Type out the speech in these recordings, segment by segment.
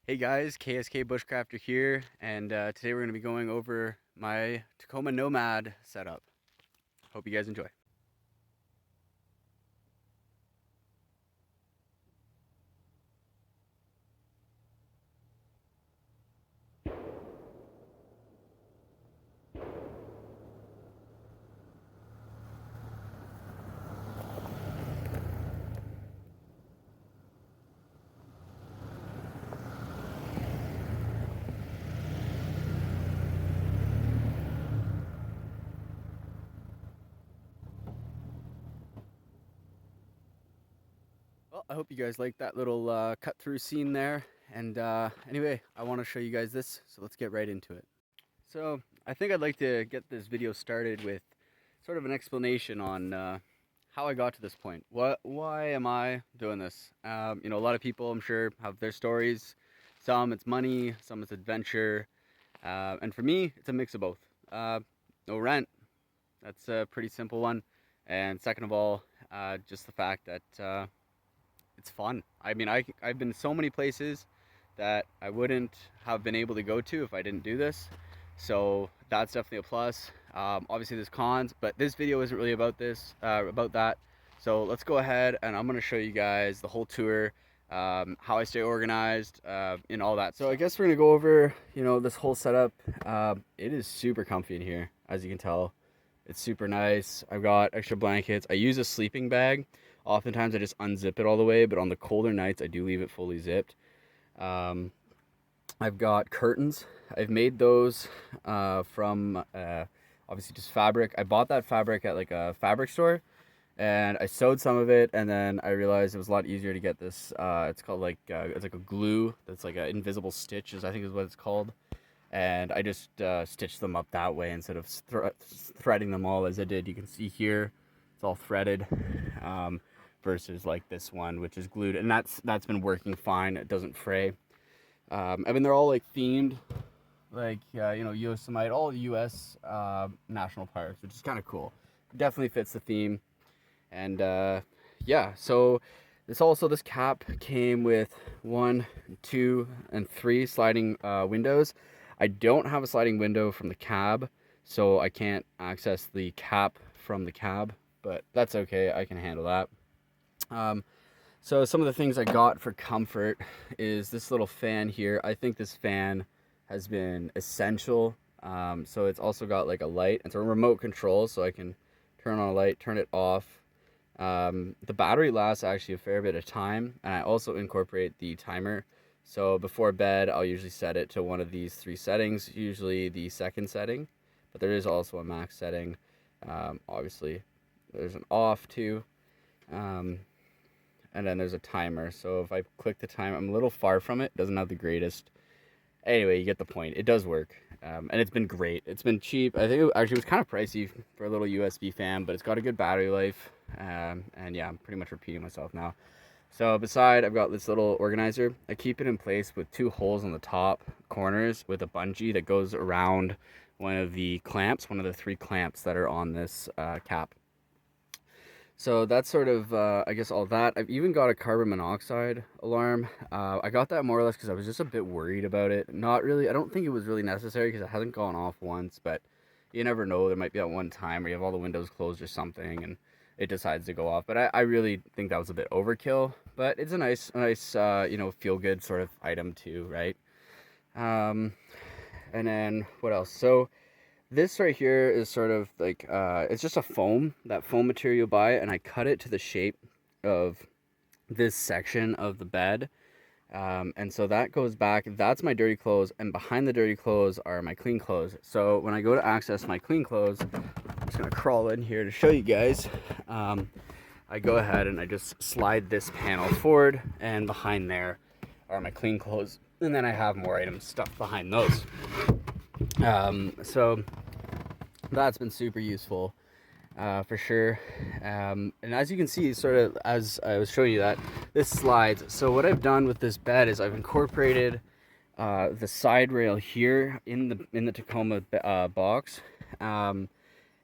Hey guys, KSKBushcrafter here, and today we're going to be going over my Tacoma Nomad setup. Hope you guys enjoy. Well, I hope you guys like that little cut through scene there, and anyway, I want to show you guys this, so let's get right into it. So, I think I'd like to get this video started with sort of an explanation on how I got to this point. Why am I doing this? A lot of people, I'm sure, have their stories. Some it's money, some it's adventure, and for me, it's a mix of both. No rent, that's a pretty simple one. And second of all, just the fact that it's fun. I mean, I've been so many places that I wouldn't have been able to go to if I didn't do this. So that's definitely a plus. Obviously there's cons, but this video isn't really about about that. So let's go ahead and I'm gonna show you guys the whole tour, how I stay organized, and all that. So I guess we're gonna go over, this whole setup. It is super comfy in here, as you can tell. It's super nice. I've got extra blankets. I use a sleeping bag. Oftentimes I just unzip it all the way, but on the colder nights I do leave it fully zipped. I've got curtains. I've made those from obviously just fabric. I bought that fabric at like a fabric store, and I sewed some of it, and then I realized it was a lot easier to get this. It's called it's like a glue that's like an invisible stitch, I think is what it's called. And I just stitched them up that way instead of threading them all as I did. You can see here it's all threaded, versus like this one which is glued, and that's been working fine. It doesn't fray. I mean, they're all like themed, like Yosemite, all US national parks, which is kind of cool. Definitely fits the theme. And yeah, so this cap came with 1, 2, and 3 sliding windows. I don't have a sliding window from the cab, so I can't access the cap from the cab, but that's okay. I can handle that. So some of the things I got for comfort is this little fan here. I think this fan has been essential. So it's also got like a light. It's a remote control, so I can turn on a light, turn it off. The battery lasts actually a fair bit of time, and I also incorporate the timer. So before bed, I'll usually set it to one of these 3 settings, usually the second setting, but there is also a max setting. Obviously, there's an off too, and then there's a timer. So if I click the timer, I'm a little far from it. It doesn't have the greatest. Anyway, you get the point. It does work, and it's been great. It's been cheap. I think it was kind of pricey for a little USB fan, but it's got a good battery life. And yeah, I'm pretty much repeating myself now. So beside, I've got this little organizer. I keep it in place with 2 holes on the top corners with a bungee that goes around one of the 3 clamps that are on this cap. So that's sort of, I guess, all that. I've even got a carbon monoxide alarm. I got that more or less because I was just a bit worried about it. Not really, I don't think it was really necessary because it hasn't gone off once, but you never know. There might be that one time where you have all the windows closed or something and it decides to go off. But I really think that was a bit overkill. But it's a nice, feel-good sort of item too, right? And then what else? So this right here is sort of like, it's just that foam material you buy, and I cut it to the shape of this section of the bed. And so that goes back, that's my dirty clothes, and behind the dirty clothes are my clean clothes. So when I go to access my clean clothes, I'm just gonna crawl in here to show you guys. I go ahead and I just slide this panel forward, and behind there are my clean clothes. And then I have more items stuffed behind those. So that's been super useful, for sure. And as you can see, sort of as I was showing you that, this slides. So what I've done with this bed is I've incorporated the side rail here in the Tacoma box,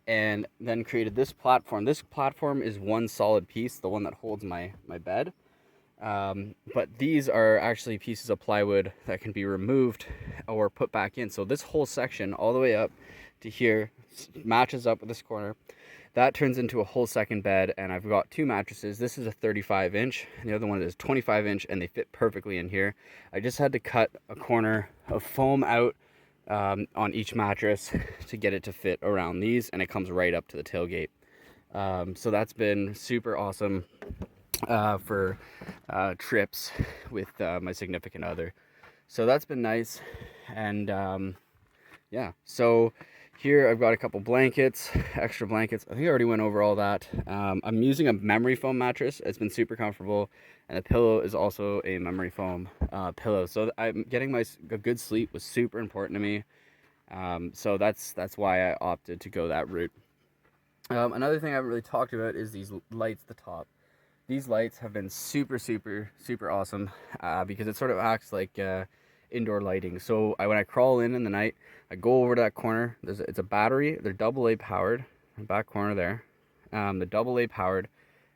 and then created this platform. This platform is one solid piece, the one that holds my bed. But these are actually pieces of plywood that can be removed or put back in. So this whole section all the way up to here matches up with this corner. That turns into a whole second bed, and I've got 2 mattresses. This is a 35 inch, and the other one is 25 inch, and they fit perfectly in here. I just had to cut a corner of foam out on each mattress to get it to fit around these, and it comes right up to the tailgate. So that's been super awesome for trips with my significant other. So that's been nice. And yeah, so here I've got a couple blankets, extra blankets. I think I already went over all that. I'm using a memory foam mattress. It's been super comfortable, and the pillow is also a memory foam pillow. So I'm getting a good sleep was super important to me. So that's why I opted to go that route. Another thing I haven't really talked about is these lights at the top. These lights have been super awesome because it sort of acts like indoor lighting. So when I crawl in the night, I go over to that corner. It's a battery. They're AA powered. Back corner there. They're AA powered.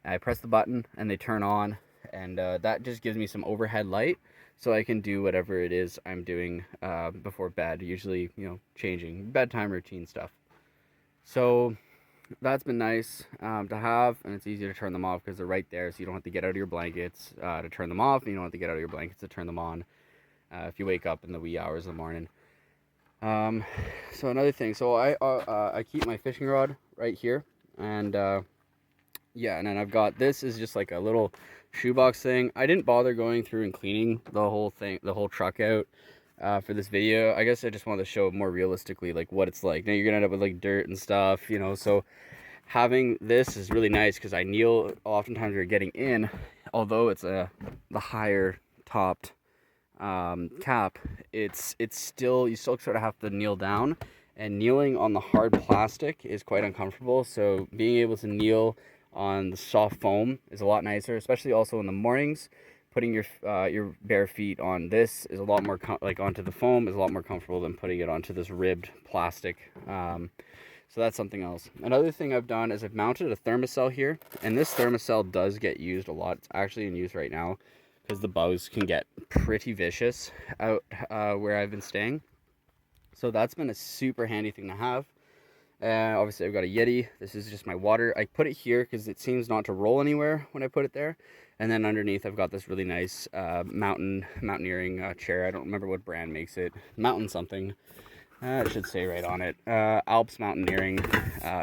And I press the button and they turn on, and that just gives me some overhead light, so I can do whatever it is I'm doing before bed. Usually, changing bedtime routine stuff. So that's been nice to have, and it's easy to turn them off because they're right there, so you don't have to get out of your blankets to turn them off, and you don't have to get out of your blankets to turn them on if you wake up in the wee hours of the morning. So another thing, so I keep my fishing rod right here, and yeah, and then I've got, this is just like a little shoebox thing. I didn't bother going through and cleaning the whole truck out for this video. I guess I just wanted to show more realistically like what it's like. Now you're gonna end up with like dirt and stuff, so having this is really nice because I kneel oftentimes we're getting in, although it's the higher topped cap, it's still, you still sort of have to kneel down, and kneeling on the hard plastic is quite uncomfortable. So being able to kneel on the soft foam is a lot nicer, especially also in the mornings. Putting your bare feet on this is a lot more onto the foam is a lot more comfortable than putting it onto this ribbed plastic. So that's something else. Another thing I've done is I've mounted a thermocell here, and this thermocell does get used a lot. It's actually in use right now because the bugs can get pretty vicious out where I've been staying. So that's been a super handy thing to have. And obviously I've got a Yeti. This is just my water. I put it here because it seems not to roll anywhere when I put it there. And then underneath I've got this really nice mountaineering chair. I don't remember what brand makes it. Mountain something. It should say right on it. Alps Mountaineering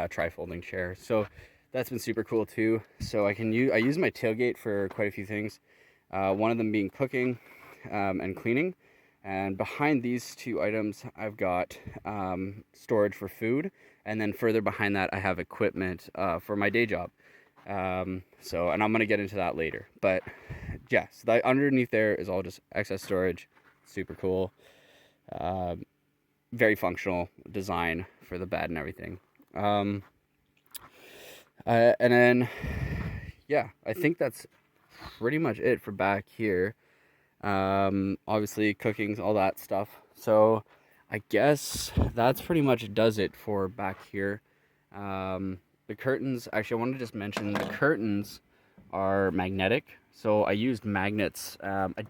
tri-folding chair. So that's been super cool too. So I use my tailgate for quite a few things. One of them being cooking and cleaning. And behind these 2 items, I've got storage for food. And then further behind that, I have equipment for my day job. And I'm going to get into that later. But yeah, so that underneath there is all just excess storage. Super cool. Very functional design for the bed and everything. And then, yeah, I think that's pretty much it for back here. Obviously cooking's all that stuff. So I guess that's pretty much does it for back here. The curtains, actually I want to just mention the curtains are magnetic. So I used magnets. I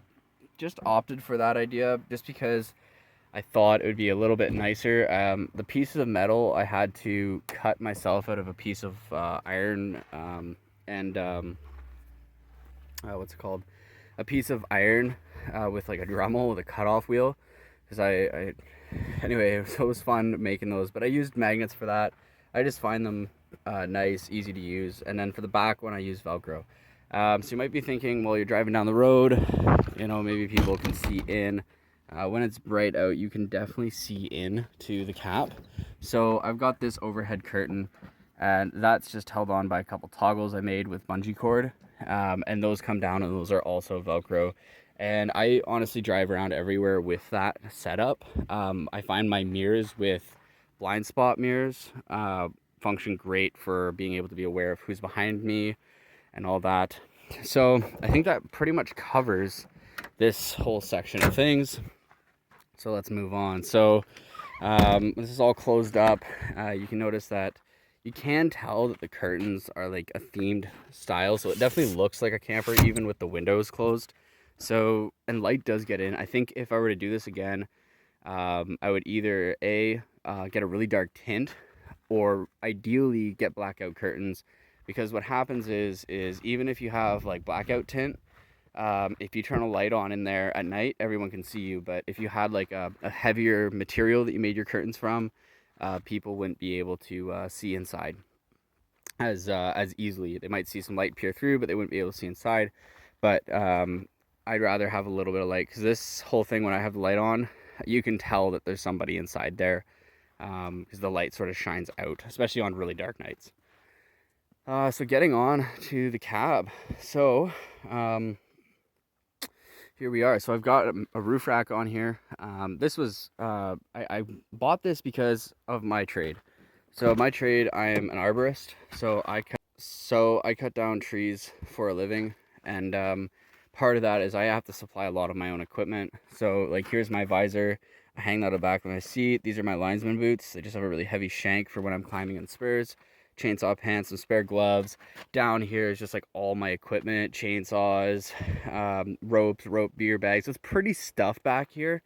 just opted for that idea just because I thought it would be a little bit nicer. The pieces of metal I had to cut myself out of a piece of iron what's it called? A piece of iron with like a Dremel with a cutoff wheel, because anyway, so it was fun making those, but I used magnets for that. I just find them nice, easy to use. And then for the back one, I use Velcro. So you might be thinking, well, you're driving down the road, maybe people can see in. When it's bright out, you can definitely see in to the cap. So I've got this overhead curtain, and that's just held on by a couple toggles I made with bungee cord. And those come down, and those are also Velcro. And I honestly drive around everywhere with that setup. I find my mirrors with blind spot mirrors function great for being able to be aware of who's behind me and all that. So I think that pretty much covers this whole section of things. So let's move on. So this is all closed up. You can notice that you can tell that the curtains are like a themed style, so it definitely looks like a camper even with the windows closed. So, and light does get in. I think if I were to do this again, I would either get a really dark tint, or ideally get blackout curtains, because what happens is even if you have like blackout tint, if you turn a light on in there at night, everyone can see you. But if you had like a heavier material that you made your curtains from, people wouldn't be able to see inside as easily. They might see some light peer through, but they wouldn't be able to see inside. But I'd rather have a little bit of light, because this whole thing, when I have the light on, you can tell that there's somebody inside there, because the light sort of shines out, especially on really dark nights. So getting on to the cab. So here we are. So I've got a roof rack on here. This was, I bought this because of my trade. So my trade, I am an arborist. So I cut down trees for a living. And part of that is I have to supply a lot of my own equipment. So like, here's my visor. I hang that on the back of my seat. These are my linesman boots. They just have a really heavy shank for when I'm climbing in spurs. Chainsaw pants, some spare gloves. Down here is just like all my equipment, chainsaws, ropes, rope beer bags. It's pretty stuffed back here,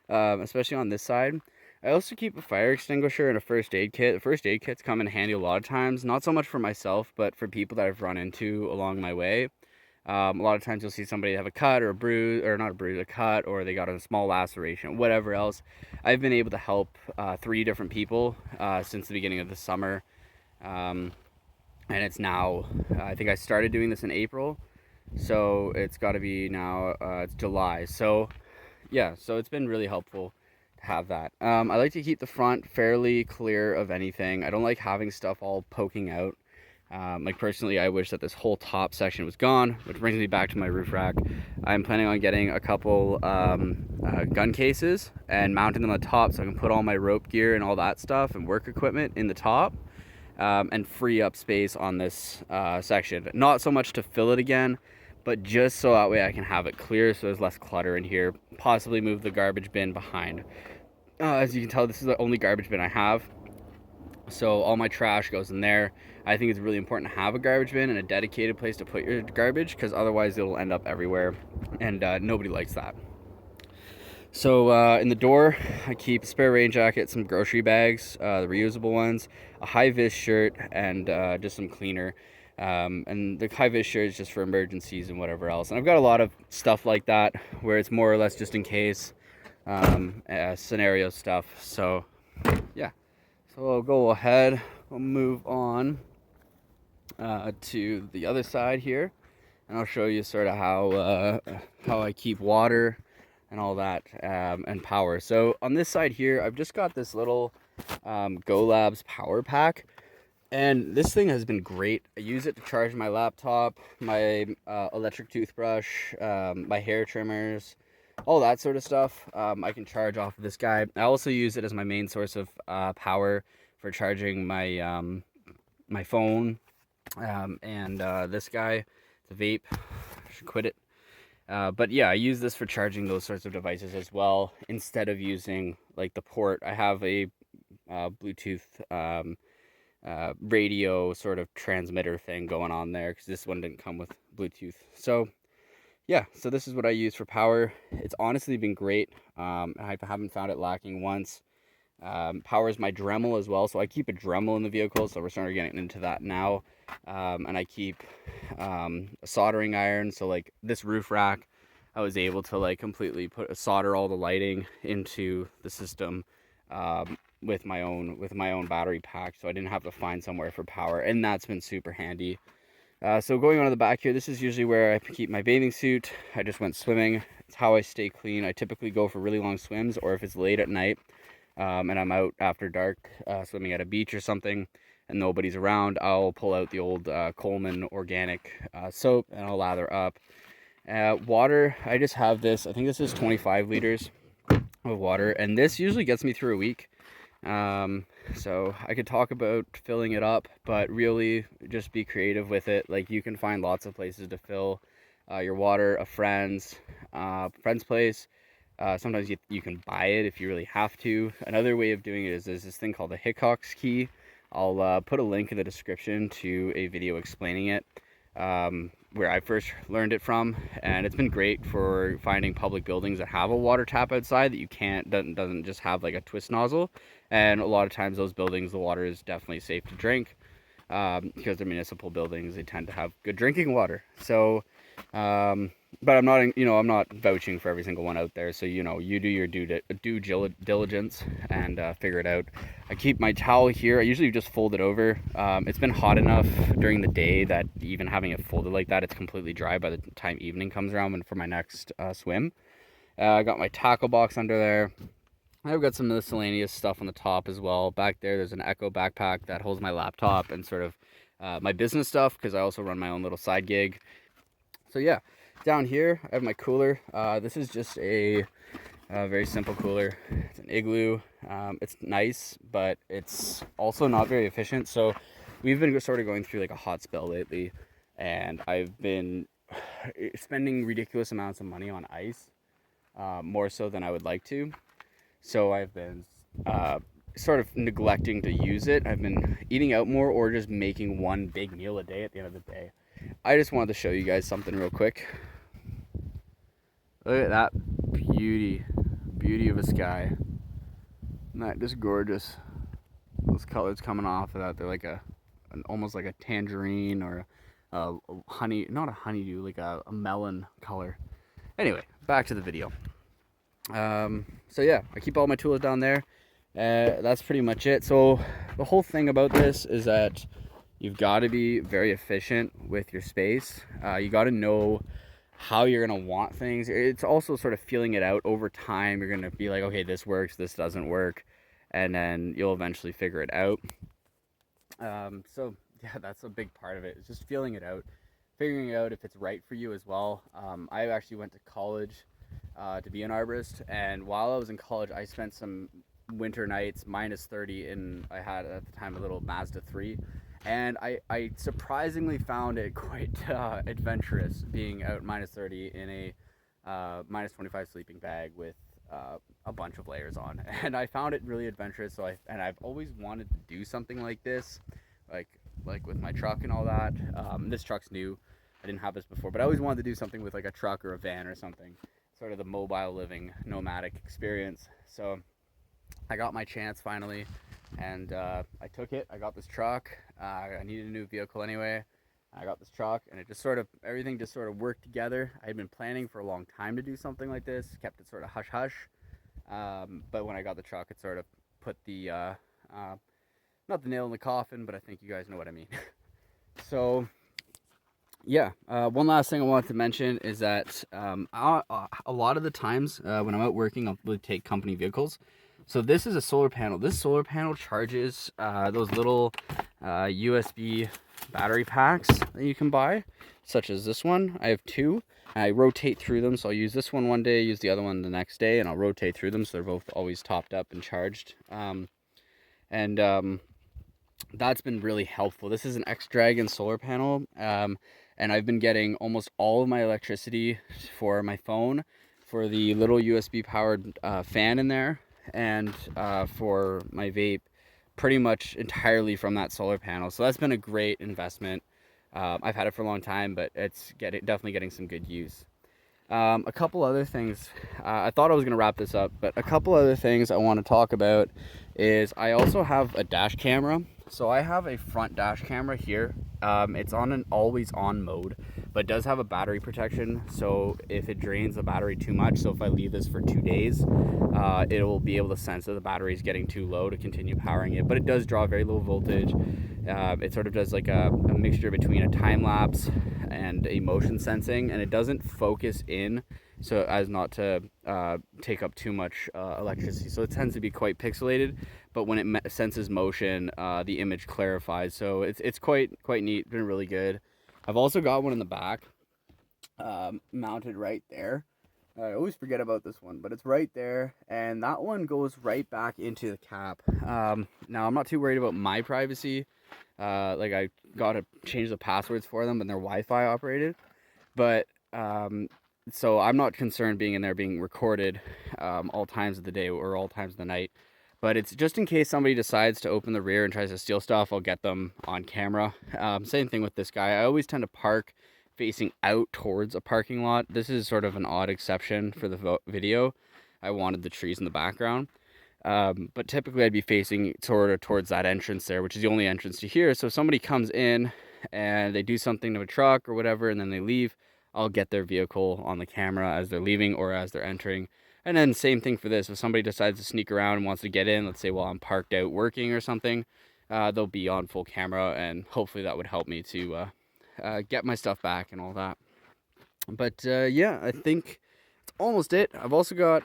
especially on this side. I also keep a fire extinguisher and a first aid kit. The first aid kits come in handy a lot of times, not so much for myself, but for people that I've run into along my way. A lot of times you'll see somebody have a cut or a bruise, or not a bruise, a cut, or they got a small laceration, whatever else. I've been able to help 3 different people since the beginning of the summer. And it's now, I think I started doing this in April, so it's got to be now, it's July. So yeah, so it's been really helpful to have that. I like to keep the front fairly clear of anything. I don't like having stuff all poking out. Like personally, I wish that this whole top section was gone, which brings me back to my roof rack. I'm planning on getting a couple gun cases and mounting them on the top, so I can put all my rope gear and all that stuff and work equipment in the top. And free up space on this section. Not so much to fill it again, but just so that way I can have it clear, so there's less clutter in here. Possibly move the garbage bin behind. As you can tell, this is the only garbage bin I have, so all my trash goes in there. I think it's really important to have a garbage bin and a dedicated place to put your garbage, because otherwise it'll end up everywhere, and nobody likes that. So in the door, I keep a spare rain jacket, some grocery bags, the reusable ones, a high-vis shirt, and just some cleaner. And the high-vis shirt is just for emergencies and whatever else. And I've got a lot of stuff like that where it's more or less just in case, scenario stuff. So yeah, so I'll go ahead, we'll move on to the other side here, and I'll show you sort of how I keep water and all that, and power. So on this side here, I've just got this little Go Labs power pack, and this thing has been great. I use it to charge my laptop, my electric toothbrush, my hair trimmers, all that sort of stuff. I can charge off of this guy. I also use it as my main source of power for charging my my phone, and this guy, the vape. I should quit it. But yeah, I use this for charging those sorts of devices as well, instead of using like the port. I have a Bluetooth radio sort of transmitter thing going on there, because this one didn't come with Bluetooth. So yeah, so this is what I use for power. It's honestly been great. I haven't found it lacking once. Powers my Dremel as well, so I keep a Dremel in the vehicle, so we're starting getting into that now. And I keep a soldering iron, so like this roof rack, I was able to like completely solder all the lighting into the system with my own battery pack, so I didn't have to find somewhere for power, and that's been super handy. So going on to the back here, this is usually where I keep my bathing suit. I just went swimming. It's how I stay clean. I typically go for really long swims, or if it's late at night, and I'm out after dark swimming at a beach or something and nobody's around, I'll pull out the old Coleman organic soap and I'll lather up. Water, I just have this, I think this is 25 liters of water, and this usually gets me through a week. So I could talk about filling it up, but really just be creative with it. Like, you can find lots of places to fill your water. A friend's place. Sometimes you can buy it if you really have to. Another way of doing it is there's this thing called the Hickox key. I'll put a link in the description to a video explaining it, where I first learned it from, and it's been great for finding public buildings that have a water tap outside that you can't doesn't just have like a twist nozzle. And a lot of times those buildings, the water is definitely safe to drink, because they're municipal buildings. They tend to have good drinking water. So but I'm not, I'm not vouching for every single one out there. So, you do your due diligence and figure it out. I keep my towel here. I usually just fold it over. It's been hot enough during the day that even having it folded like that, it's completely dry by the time evening comes around and for my next swim. I got my tackle box under there. I've got some miscellaneous stuff on the top as well. Back there's an Echo backpack that holds my laptop and sort of my business stuff, because I also run my own little side gig. So yeah, down here I have my cooler. This is just a very simple cooler. It's an Igloo. It's nice, but it's also not very efficient. So we've been sort of going through like a hot spell lately, and I've been spending ridiculous amounts of money on ice, more so than I would like to. So I've been sort of neglecting to use it. I've been eating out more or just making one big meal a day at the end of the day. I just wanted to show you guys something real quick. Look at that beauty of a sky. Isn't that just gorgeous? Those colors coming off of that, they're like almost like a tangerine or a honey, not a honeydew, like a melon color. Anyway, back to the video. So yeah, I keep all my tools down there. That's pretty much it. So the whole thing about this is that you've got to be very efficient with your space. You got to know how you're going to want things. It's also sort of feeling it out over time. You're going to be like, okay, this works, this doesn't work, and then you'll eventually figure it out. So yeah, that's a big part of it. It's just feeling it out, figuring out if it's right for you as well. I actually went to college to be an arborist, and while I was in college, I spent some winter nights -30, and I had at the time a little Mazda 3, and I surprisingly found it quite adventurous being out -30 in a -25 sleeping bag with a bunch of layers on, and I found it really adventurous. So I've always wanted to do something like this, like with my truck and all that. This truck's new. I didn't have this before, but I always wanted to do something with like a truck or a van or something, sort of the mobile living nomadic experience. So I got my chance finally, and I took it. I got this truck. I needed a new vehicle anyway. I got this truck, and everything just sort of worked together. I had been planning for a long time to do something like this, kept it sort of hush hush. But when I got the truck, it sort of put the, not the nail in the coffin, but I think you guys know what I mean. So yeah, one last thing I wanted to mention is that a lot of the times when I'm out working, I'll really take company vehicles. So this is a solar panel. This solar panel charges those little USB battery packs that you can buy, such as this one. I have two. I rotate through them, so I'll use this one day, use the other one the next day, and I'll rotate through them so they're both always topped up and charged. That's been really helpful. This is an X-Dragon solar panel, and I've been getting almost all of my electricity for my phone, for the little USB powered fan in there, and for my vape, pretty much entirely from that solar panel. So that's been a great investment. I've had it for a long time, but it's definitely getting some good use. A couple other things, I thought I was going to wrap this up, but a couple other things I want to talk about is I also have a dash camera. So I have a front dash camera here. It's on an always on mode, but does have a battery protection. So if it drains the battery too much, so if I leave this for 2 days, it will be able to sense that the battery is getting too low to continue powering it. But it does draw very low voltage. It sort of does like a mixture between a time lapse and a motion sensing, and it doesn't focus in so as not to take up too much electricity. So it tends to be quite pixelated, but when it senses motion, the image clarifies. So it's quite neat, been really good. I've also got one in the back, mounted right there. I always forget about this one, but it's right there, and that one goes right back into the cap. Now I'm not too worried about my privacy. Like I gotta change the passwords for them, and they're Wi-Fi operated, but so I'm not concerned being in there being recorded all times of the day or all times of the night. But it's just in case somebody decides to open the rear and tries to steal stuff, I'll get them on camera. Same thing with this guy. I always tend to park facing out towards a parking lot. This is sort of an odd exception for the video. I wanted the trees in the background. But typically I'd be facing sort of towards that entrance there, which is the only entrance to here. So if somebody comes in and they do something to a truck or whatever, and then they leave, I'll get their vehicle on the camera as they're leaving or as they're entering. And then same thing for this. If somebody decides to sneak around and wants to get in, let's say while I'm parked out working or something, they'll be on full camera, and hopefully that would help me to get my stuff back and all that. But yeah, I think it's almost it. I've also got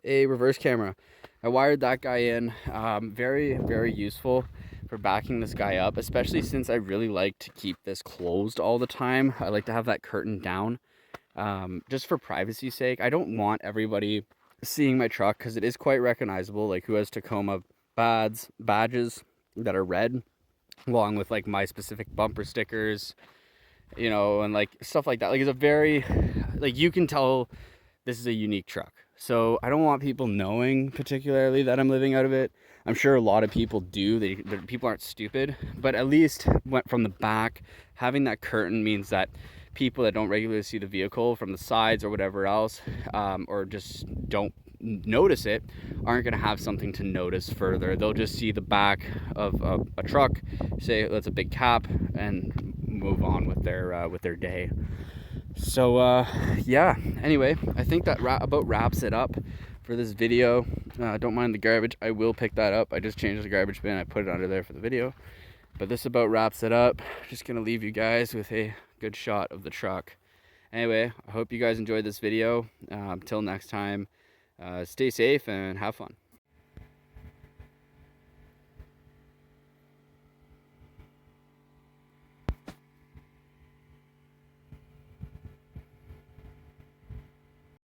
a reverse camera. I wired that guy in. Very, very useful for backing this guy up, especially since I really like to keep this closed all the time. I like to have that curtain down, just for privacy's sake. I don't want everybody seeing my truck because it is quite recognizable. Like, who has Tacoma badges that are red, along with like my specific bumper stickers, you know, and like stuff like that. Like, it's a very, like, you can tell this is a unique truck. So I don't want people knowing particularly that I'm living out of it. I'm sure a lot of people do. People aren't stupid, but at least went from the back. Having that curtain means that people that don't regularly see the vehicle from the sides or whatever else, or just don't notice it, aren't going to have something to notice further. They'll just see the back of a truck, say that's a big cap, and move on with their day. So yeah, anyway, I think that about wraps it up for this video. Don't mind the garbage. I will pick that up. I just changed the garbage bin. I put it under there for the video. But this about wraps it up. Just gonna leave you guys with a good shot of the truck. Anyway, I hope you guys enjoyed this video. Till next time, stay safe and have fun.